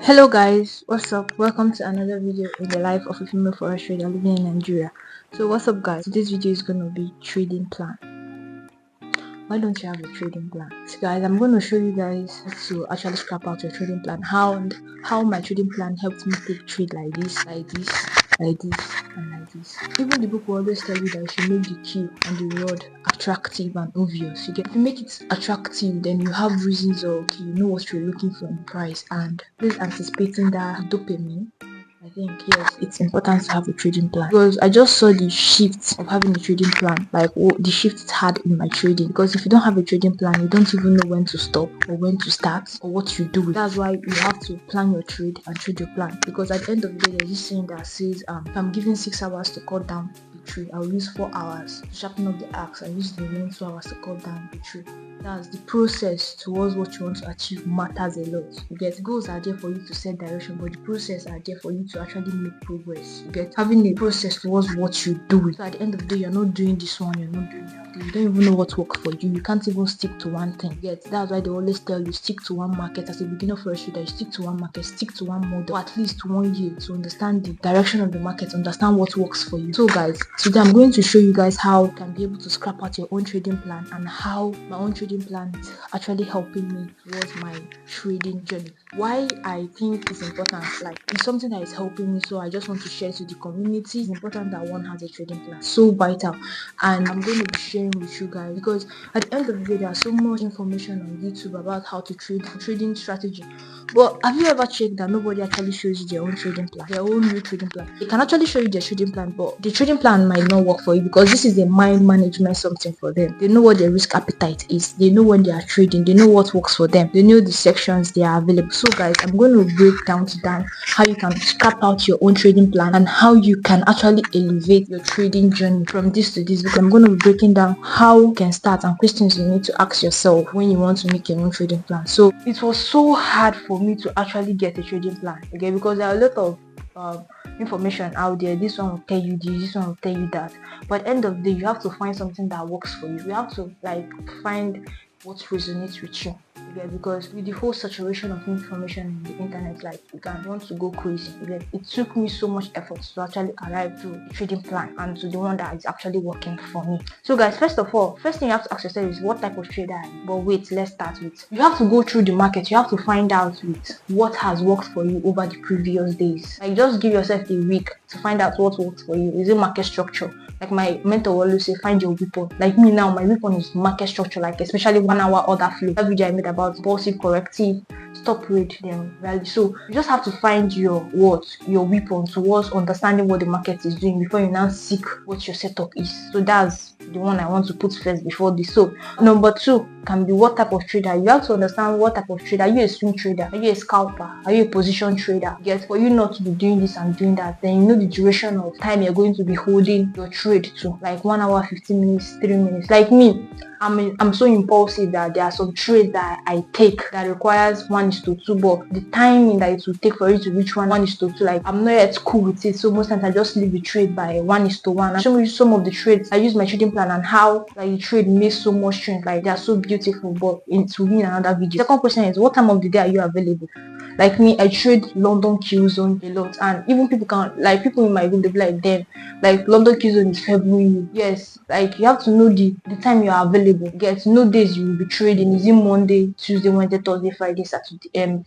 Hello guys, what's up? Welcome to another video in the life of a female forex trader living in Nigeria. So what's up guys? This video is gonna be trading plan. Why don't you have a trading plan? So guys, I'm going to show you guys how to actually scrap out your trading plan. How my trading plan helped me take trade like this, like this, like this, and like this. Even the book will always tell you that you should make the key and the reward attractive and obvious. If you make it attractive, then you have reasons, or okay, you know what you're looking for in price, and this anticipating that dopamine. I think yes, it's important to have a trading plan, because I just saw the shift of having a trading plan, like the shift it had in my trading. Because if you don't have a trading plan, you don't even know when to stop or when to start or what you do. That's why you have to plan your trade and trade your plan, because at the end of the day, there's this saying that says if I'm given 6 hours to cut down the trade, I'll use 4 hours to sharpen up the axe and use the remaining 2 hours to cut down the trade. That's the process towards what you want to achieve matters a lot. You get, goals are there for you to set direction, but the process are there for you to actually make progress. You get, having a process towards what you do. So at the end of the day, you're not doing this one, you're not doing that. You don't even know what works for you. You can't even stick to one thing. You get, that's why they always tell you stick to one market. As a beginner for a trader, you stick to one market, stick to one model for at least 1 year to understand the direction of the market, understand what works for you. So guys, today I'm going to show you guys how you can be able to scrap out your own trading plan, and how my own trading plan is actually helping me towards my trading journey. Why I think it's important, like it's something that is helping me, so I just want to share to the community. It's important that one has a trading plan, so vital, and I'm going to be sharing with you guys, because at the end of the day, there's so much information on YouTube about how to trade, trading strategy. But have you ever checked that nobody actually shows you their own trading plan, their own new trading plan? They can actually show you their trading plan, but the trading plan might not work for you, because this is a mind management something for them. They know what their risk appetite is, they know when they are trading, they know what works for them, they know the sections they are available. So guys, I'm going to break down how you can scrap out your own trading plan, and how you can actually elevate your trading journey from this to this. Because I'm going to be breaking down how you can start and questions you need to ask yourself when you want to make your own trading plan. So it was so hard for me to actually get a trading plan, okay, because there are a lot of information out there. This one will tell you this one will tell you that, but at the end of the day, you have to find something that works for you. You have to find what resonates with you. Yeah, because with the whole saturation of information in the internet, you can want to go crazy. It took me so much effort to actually arrive to a trading plan and to the one that is actually working for me. So guys, first thing you have to ask yourself is, what type of trader are you? But wait, let's start with, you have to go through the market. You have to find out with what has worked for you over the previous days. Just give yourself a week to find out what works for you. Is it market structure? Like my mentor will always say, find your weapon. Like me now, my weapon is market structure, especially 1 hour order flow. That video I made about impulsive, corrective, stop rate, then rally. So you just have to find your weapon towards understanding what the market is doing before you now seek what your setup is. So that's the one I want to put first before this. So number 2 can be, what type of trader. You have to understand what type of trader. Are you a swing trader? Are you a scalper? Are you a position trader? Yes, for you not to be doing this and doing that, then you know the duration of time you're going to be holding your trade to, like 1 hour, 15 minutes, 3 minutes. Like me, I'm so impulsive that there are some trades that I take that requires 1:2, but the timing that it will take for you to reach 1:2, I'm not yet cool with it. So most times I just leave the trade by 1:1. I'll show you some of the trades I use my trading plan, and how the trade makes so much strength. They are so beautiful, but it will be in another video. Second question is, what time of the day are you available? Like me, I trade London Q zone a lot, and even people in my group, they'll be like, damn, London Q zone is February. Yes, you have to know the time you are available. Get to know days you will be trading. Is it Monday, Tuesday, Wednesday, Thursday, Friday, Saturday,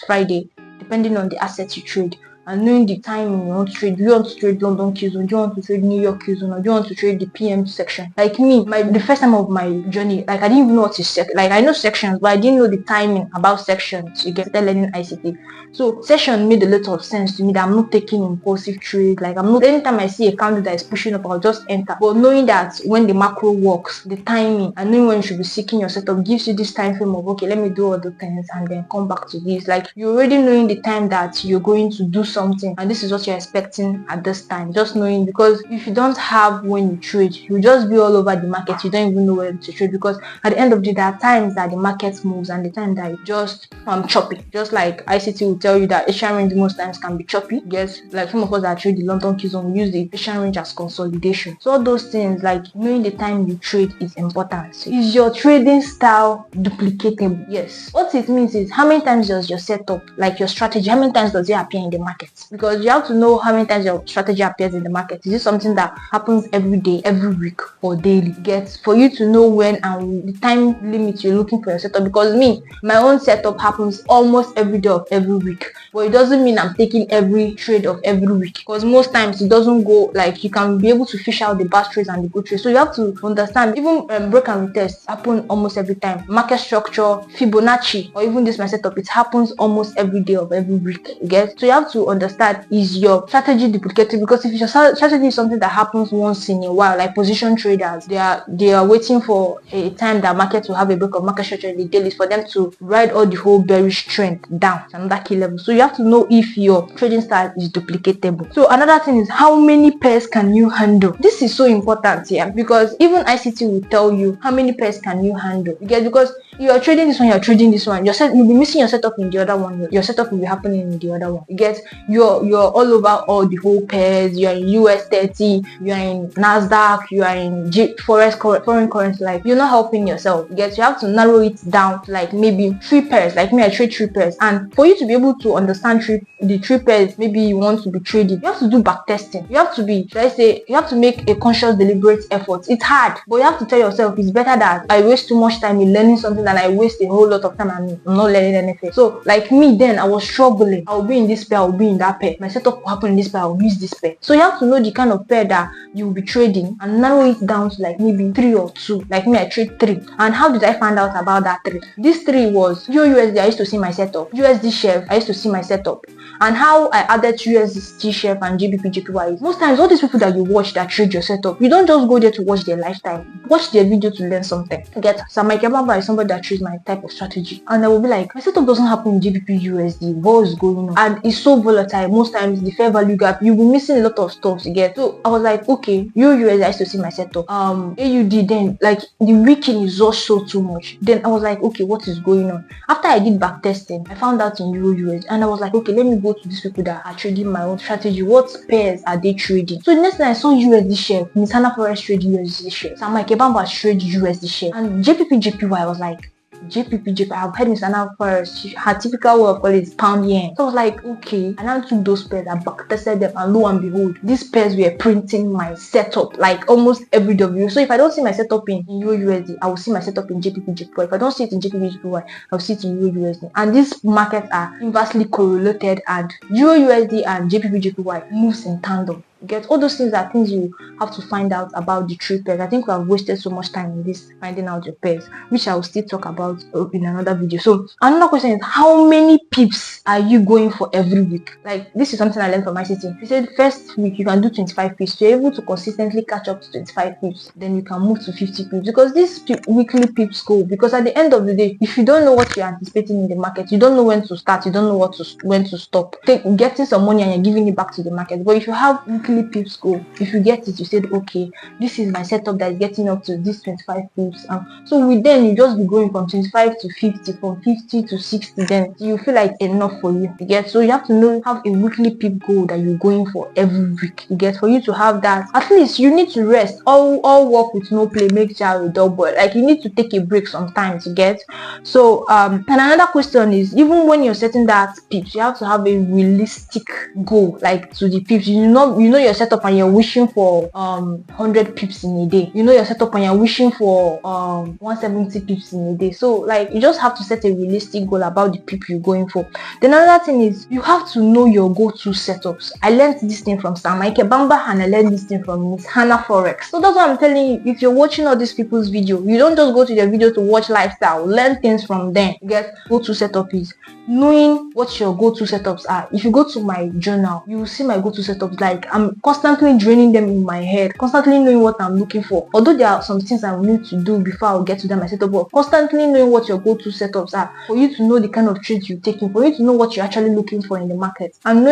Friday, depending on the assets you trade. And knowing the timing you want to trade. Do you want to trade London Q zone? Do you want to trade New York Q zone? Or do you want to trade the PM section? Like me, the first time of my journey, I didn't even know what is I know sections, but I didn't know the timing about sections. You get learning ICT. So session made a lot of sense to me, that I'm not taking impulsive trades. Anytime I see a candle that is pushing up, I'll just enter. But knowing that when the macro works, the timing, and knowing when you should be seeking your setup, gives you this time frame of, okay, let me do all the things and then come back to this. You already knowing the time that you're going to do something something and this is what you're expecting at this time. Just knowing, because if you don't have when you trade, you just be all over the market. You don't even know where to trade, because at the end of the day, there are times that the market moves and the time that it just choppy. Just like ICT will tell you that Asian range most times can be choppy. Yes, like some of us that trade the London key zone, we use the Asian range as consolidation. So all those things, like knowing the time you trade, is important. So is your trading style duplicatable? Yes. What it means is, how many times does your setup, like your strategy, how many times does it appear in the market? Because you have to know how many times your strategy appears in the market. Is it something that happens every day, every week, or daily? For you to know when and the time limit you're looking for your setup. Because my own setup happens almost every day of every week, but it doesn't mean I'm taking every trade of every week, because most times it doesn't go, like you can be able to fish out the bad trades and the good trades. So you have to understand, even break and retest happen almost every time. Market structure, Fibonacci, or even this my setup, it happens almost every day of every week. So you have to understand, is your strategy duplicated? Because if your strategy is something that happens once in a while, like position traders, they are waiting for a time that market will have a break of market structure in the dailies for them to ride all the whole bearish trend down to another key level. So you have to know if your trading style is duplicatable. So another thing is, how many pairs can you handle? This is so important here, because even ICT will tell you how many pairs can you handle. Because you are trading this one, you're trading this one, you'll be missing your setup in the other one. Your setup will be happening in the other one. You're all over all the whole pairs. You're in US 30, you're in Nasdaq, you are in FOREX, foreign currency. Like, you're not helping yourself. You have to narrow it down to like maybe 3 pairs. Like me, I trade 3 pairs, and for you to be able to understand the 3 pairs maybe you want to be trading, you have to do back testing. You have to you have to make a conscious, deliberate effort. It's hard, but you have to tell yourself, it's better that I waste too much time in learning something than I waste a whole lot of time and I'm not learning anything. So like me, then I was struggling. I'll be in this pair, I'll be in that pair. My setup will happen in this pair, I'll miss this pair. So you have to know the kind of pair that you will be trading and narrow it down to like maybe 3 or 2. Like me, I trade 3. And how did I find out about that 3? This 3 was USD. I used to see my setup. USD chef, I used to see my setup. And how I added USD chef and GBP is, most times all these people that you watch that trade your setup, you don't just go there to watch their lifestyle. Watch their video to learn something. FOREX is somebody that trades my type of strategy, and I will be like, my setup doesn't happen in GBP USD. What is going on? And it's so volatile. Most times the fair value gap, you'll be missing a lot of stuff. So I was like, okay, USD, I used to see my setup. AUD, then like the weekend is just so too much. Then I was like, okay, what is going on? After I did back testing, I found out in USD, and I was like, okay, let me go to these people that are trading my own strategy. What pairs are they trading? So the next time I saw USD share, Miss Hannah FOREX trade USD share, Sam Mike Bamba trade USD share, and JPP, I was like, JPP, I've heard Miss Hannah FOREX, her typical way of calling it pound yen. So I was like, okay, and I took those pairs, I back tested them, and lo and behold, these pairs were printing my setup like almost every W. So if I don't see my setup in USD, I will see my setup in JPP. If I don't see it in JPP, I'll see it in USD. And these markets are inversely correlated, and USD and JPP moves in tandem. All those things are things you have to find out about the 3 pairs. I think we have wasted so much time in this finding out your pairs, which I will still talk about in another video. So another question is, how many pips are you going for every week? Like, this is something I learned from my city. He said first week you can do 25 pips. So you're able to consistently catch up to 25 pips, then you can move to 50 pips, because these weekly pips go, because at the end of the day, if you don't know what you're anticipating in the market, you don't know when to start, you don't know when to stop. Getting some money and you're giving it back to the market. But if you have pips go, if you get it, you said, okay, this is my setup that is getting up to this 25 pips, so with them you just be going from 25 to 50, from 50 to 60, then you feel like enough for you. So you have to have a weekly pip goal that you're going for every week. For you to have that, at least you need to rest. All work with no play makes child a dull boy. Like, you need to take a break sometimes. So and another question is, even when you're setting that pips, you have to have a realistic goal, like to the pips. You know your setup and you're wishing for 100 pips in a day. You know your setup and you're wishing for 170 pips in a day. So like, you just have to set a realistic goal about the pip you're going for. Then another thing is, you have to know your go-to setups. I learned this thing from Sam Mike Bamba, and I learned this thing from Miss Hannah FOREX. So that's what I'm telling you. If you're watching all these people's video, you don't just go to their video to watch lifestyle. Learn things from them. Go-to setup is knowing what your go-to setups are. If you go to my journal, you will see my go-to setups. Like, I'm constantly draining them in my head, constantly knowing what I'm looking for. Although there are some things I will need to do before I'll get to them, my setup, but constantly knowing what your go-to setups are, for you to know the kind of trades you're taking, for you to know what you're actually looking for in the market, and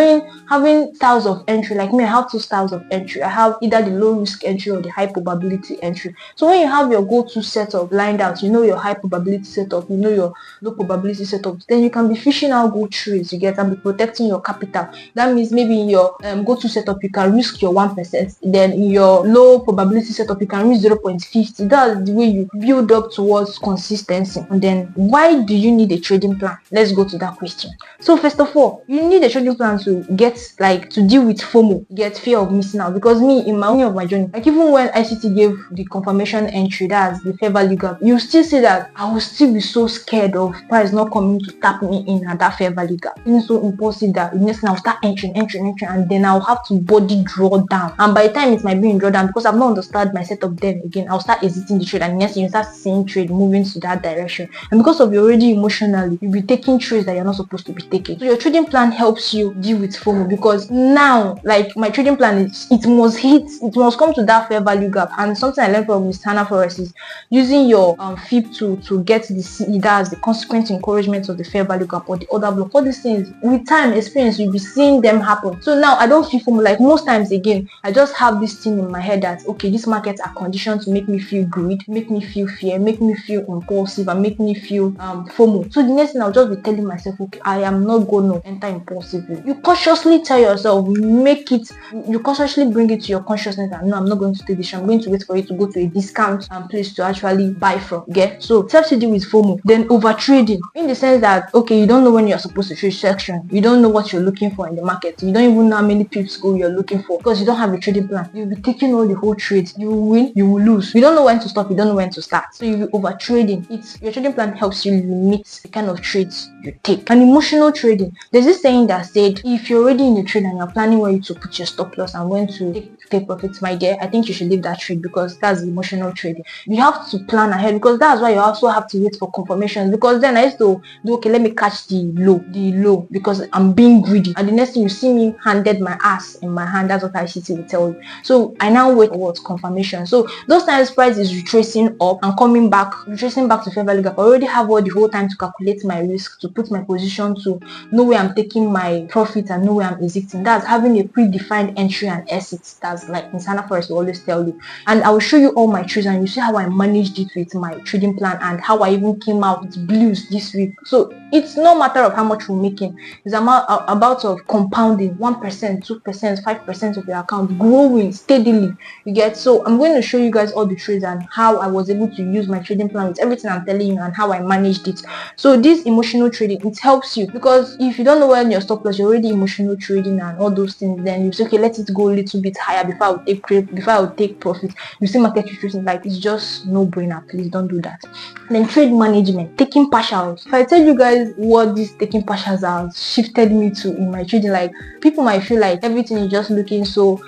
having styles of entry. Like me, I have 2 styles of entry. I have either the low risk entry or the high probability entry. So when you have your go-to setup lined out, you know your high probability setup, you know your low probability setup, then you can be fishing out good trades, you get, and be protecting your capital. That means maybe in your go-to setup you can risk your 1%, then in your low probability setup you can risk 0.50. That's the way you build up towards consistency. And then why do you need a trading plan? Let's go to that question. So first of all, you need a trading plan to deal with FOMO, get fear of missing out. Because me, in my of my journey, like even when ICT gave the confirmation entry, that's the fair value gap, you still see that I will still be so scared of price not coming to tap me in at that fair value gap. It's so impulsive that next I'll start entering, and then I'll have to body draw down. And by the time it might be in drawdown, because I've not understood my setup, then again I'll start exiting the trade, and next you start seeing trade moving to that direction. And because of you're already emotionally, you'll be taking trades that you're not supposed to be taking. So your trading plan helps you deal with FOMO, because now, like, my trading plan is it must come to that fair value gap. And something I learned from Miss Hannah FOREX is using your FIB to get the CE, that's the consequent encouragement of the fair value gap or the order block. All these things, with time, experience, you'll be seeing them happen. So now I don't feel FOMO. Like most times, again, I just have this thing in my head that okay, these markets are conditioned to make me feel greed, make me feel fear, make me feel impulsive, and make me feel FOMO. So the next thing I'll just be telling myself, okay, I am not going to enter impulsively. You consciously tell yourself, you consciously bring it to your consciousness that no, I'm not going to take this. I'm going to wait for you to go to a discount place to actually buy from. Okay, so it helps you deal with FOMO. Then overtrading, in the sense that okay, you don't know when you're supposed to trade section, you don't know what you're looking for in the market, you don't even know how many pips go you're looking for, because you don't have a trading plan. You'll be taking all the whole trades. You will win, you will lose. You don't know when to stop, you don't know when to start. So you'll be overtrading. Your trading plan helps you limit the kind of trades you take. And emotional trading, there's this saying that said, if you're already in a trade and you're planning where to put your stop loss and when to take profits, my dear, I think you should leave that trade, because that's emotional trading. You have to plan ahead, because that's why you also have to wait for confirmations. Because then I used to do, okay, let me catch the low because I'm being greedy, and the next thing you see me handed my ass in my hand. That's what ICT will tell you. So I now wait for what confirmation. So those times price is retracing up and coming back, retracing back to fair value gap. I already have all the whole time to calculate my risk, to put my position, to know where I'm taking my profit and know where I'm exiting. That's having a predefined entry and exit. That's like Miss Hannah FOREX will always tell you. And I will show you all my trades, and you see how I managed it with my trading plan, and how I even came out with blues this week. So it's no matter of how much we're making. It's about of compounding 1%, 2%, 5% of your account, growing steadily. You get. So I'm going to show you guys all the trades and how I was able to use my trading plan with everything I'm telling you and how I managed it. So this emotional trading, it helps you, because if you don't know when your stop loss, you're already emotional trading and all those things, then you say, okay, let it go a little bit higher before I would take profit. You see market trading, like, it's just no brainer. Please don't do that. And then trade management, taking partials. If I tell you guys what these taking partials are shifted me to in my trading, like, people might feel like everything is just looking so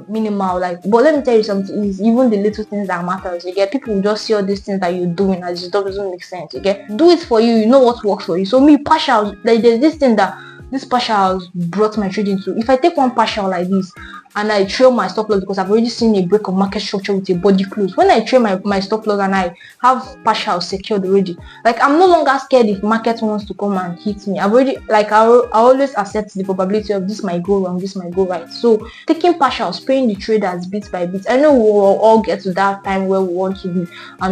minimal, like, but let me tell you something, is even the little things that matters. You get, people will just see all these things that you're doing as it doesn't make sense. You get, do it for you, you know what works for you. So me, partials, like, there's this thing that this partials brought my trading to. If I take one partial like this and I trail my stop loss, because I've already seen a break of market structure with a body close, when I trail my stop loss and I have partials secured already, like, I'm no longer scared if market wants to come and hit me. I've already, like, I always accept the probability of this might go wrong, this might go right. So taking partials, paying the traders bit by bit. I know we will all get to that time where we want to be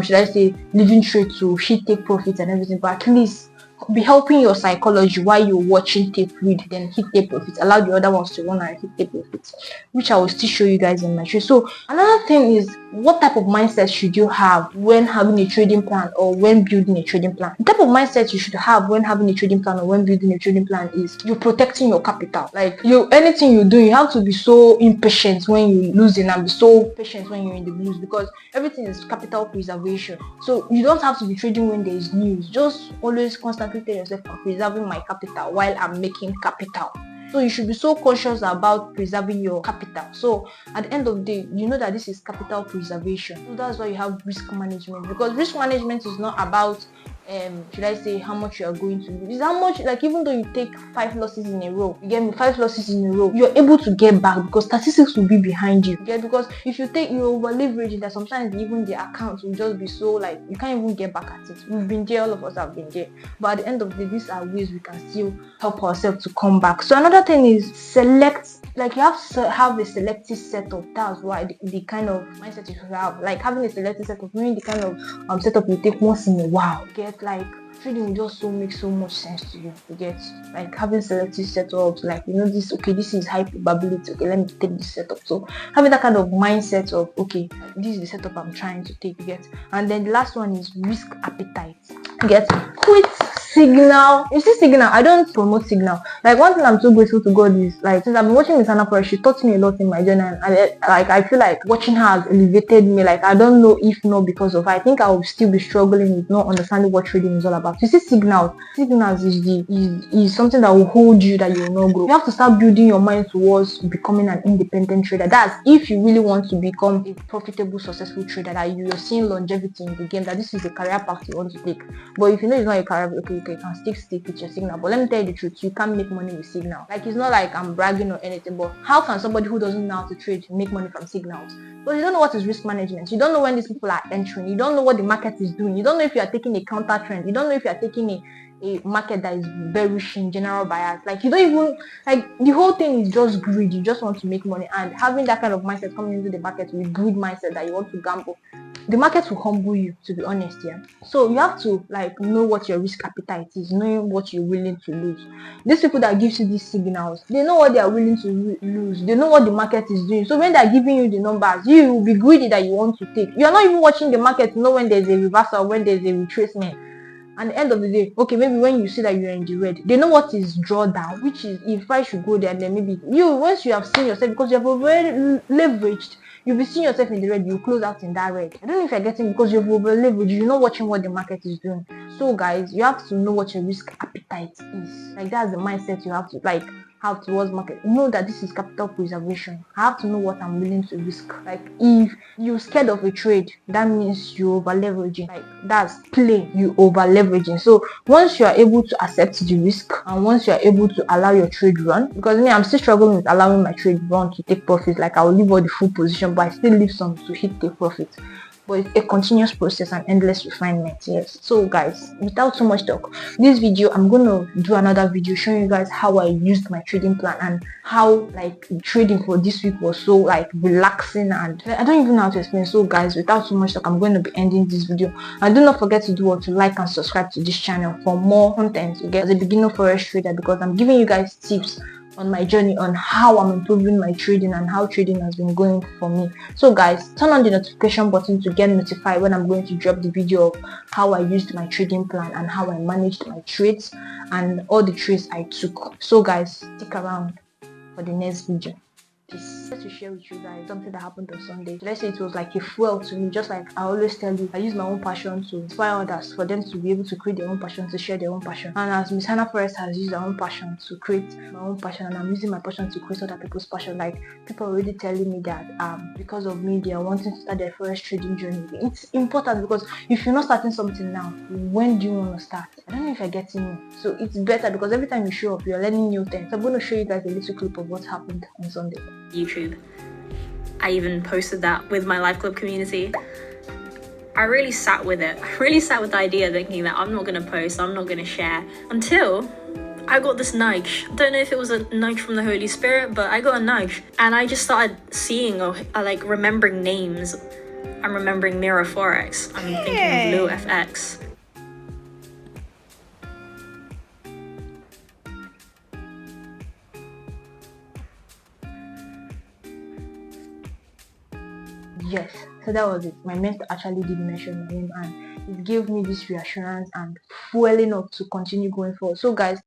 should I say, leaving trade to take profits and everything, but at least be helping your psychology while you're watching tape read, then hit tape profits, allow the other ones to run and hit tape profits, which I will still show you guys in my trade. So another thing is, what type of mindset should you have when having a trading plan or when building a trading plan? The type of mindset you should have when having a trading plan or when building a trading plan is you're protecting your capital. Like, anything you do, you have to be so impatient when you're losing and be so patient when you're in the blues, because everything is capital preservation. So you don't have to be trading when there is news. Just always constantly tell yourself, I'm preserving my capital while I'm making capital. So you should be so conscious about preserving your capital. So at the end of the day, you know that this is capital preservation. So that's why you have risk management, because risk management is not about should I say, how much you are going to lose. It's how much, like, even though you take 5 losses in a row, you get me, 5 losses in a row, you're able to get back because statistics will be behind you. Get, because if you take, you over leveraging, that sometimes even the accounts will just be so, like, you can't even get back at it. We've been there, all of us have been there, but at the end of the day, these are ways we can still help ourselves to come back. So another thing is select, like, you have to have a selective setup. That's why the kind of mindset you should have, like having a selective setup, meaning the kind of setup you take once in a while. Get, like, trading will just make so much sense to you. You get, like, having selective setups, like, you know, this, okay, this is high probability, okay, let me take this setup. So having that kind of mindset of, okay, this is the setup I'm trying to take. You get. And then the last one is risk appetite. You get, quit Signal. You see, Signal, I don't promote Signal. Like, one thing I'm so grateful to God is, like, since I've been watching Miss Anna Forrest, she taught me a lot in my journey, and I feel like watching her has elevated me. Like, I don't know if not because of her, I think I will still be struggling with not understanding what trading is all about. You see, signals is something that will hold you, that you will not grow. You have to start building your mind towards becoming an independent trader. That's if you really want to become a profitable, successful trader, that you're seeing longevity in the game, that this is a career path you want to take. But if you know it's not a career, okay, you can stick with your signal. But let me tell you the truth, you can't make money with signal. Like, it's not like I'm bragging or anything, but how can somebody who doesn't know how to trade make money from signals? Because you don't know what is risk management. You don't know when these people are entering. You don't know what the market is doing. You don't know if you are taking a counter trend. You don't know if you are taking a market that is bearish in general bias. Like, you don't even, like, the whole thing is just greed. You just want to make money, and having that kind of mindset coming into the market with greed mindset that you want to gamble, the market will humble you, to be honest. Yeah, so you have to, like, know what your risk appetite is, knowing what you're willing to lose. These people that gives you these signals, they know what they are willing to lose. They know what the market is doing. So when they're giving you the numbers, you will be greedy that you want to take. You are not even watching the market to know when there's a reversal, when there's a retracement. At the end of the day, okay, maybe when you see that you're in the red, they know what is drawdown, which is if I should go there, then maybe you, once you have seen yourself, because you have already leveraged, you'll be seeing yourself in the red, you close out in that red. I don't know if you're getting, because you've over leveraged, you're not watching what the market is doing. So guys, you have to know what your risk appetite is. Like, that's the mindset you have to, like, have towards market. Know that this is capital preservation. I have to know what I'm willing to risk. Like, if you're scared of a trade, that means you're over leveraging. Like, that's plain, you over leveraging. So once you are able to accept the risk, and once you are able to allow your trade run, because me, I'm still struggling with allowing my trade run to take profit. Like, I'll leave all the full position, but I still leave some to hit take profit. But it's a continuous process and endless refinement. Yes. So guys, without too much talk, this video, I'm gonna do another video showing you guys how I used my trading plan, and how, like, trading for this week was so, like, relaxing, and I don't even know how to explain. So guys, without too much talk, I'm going to be ending this video, and do not forget to like and subscribe to this channel for more content to get as a beginner forex trader, because I'm giving you guys tips on my journey on how I'm improving my trading and how trading has been going for me. So guys, turn on the notification button to get notified when I'm going to drop the video of how I used my trading plan and how I managed my trades and all the trades I took. So guys, stick around for the next video. Peace. Just to share with you guys something that happened on Sunday. Let's say it was like a fuel to me, just like I always tell you, I use my own passion to inspire others, for them to be able to create their own passion, to share their own passion. And as Miss Hannah Forrest has used her own passion to create my own passion, and I'm using my passion to create other people's passion. Like, people already telling me that because of me, they are wanting to start their forex trading journey. It's important, because if you're not starting something now, when do you want to start? I don't know if you're getting me. So it's better, because every time you show up, you're learning new things. So I'm going to show you guys a little clip of what happened on Sunday. YouTube. I even posted that with my live club community. I really sat with it. I really sat with the idea, thinking that I'm not going to post, I'm not going to share, until I got this nudge. I don't know if it was a nudge from the Holy Spirit, but I got a nudge, and I just started seeing, or like, remembering names. I'm remembering Mirror Forex. I'm thinking of Lou FX. Yes, so that was it. My mentor actually did mention my name, and it gave me this reassurance and fueling up to continue going forward. So guys,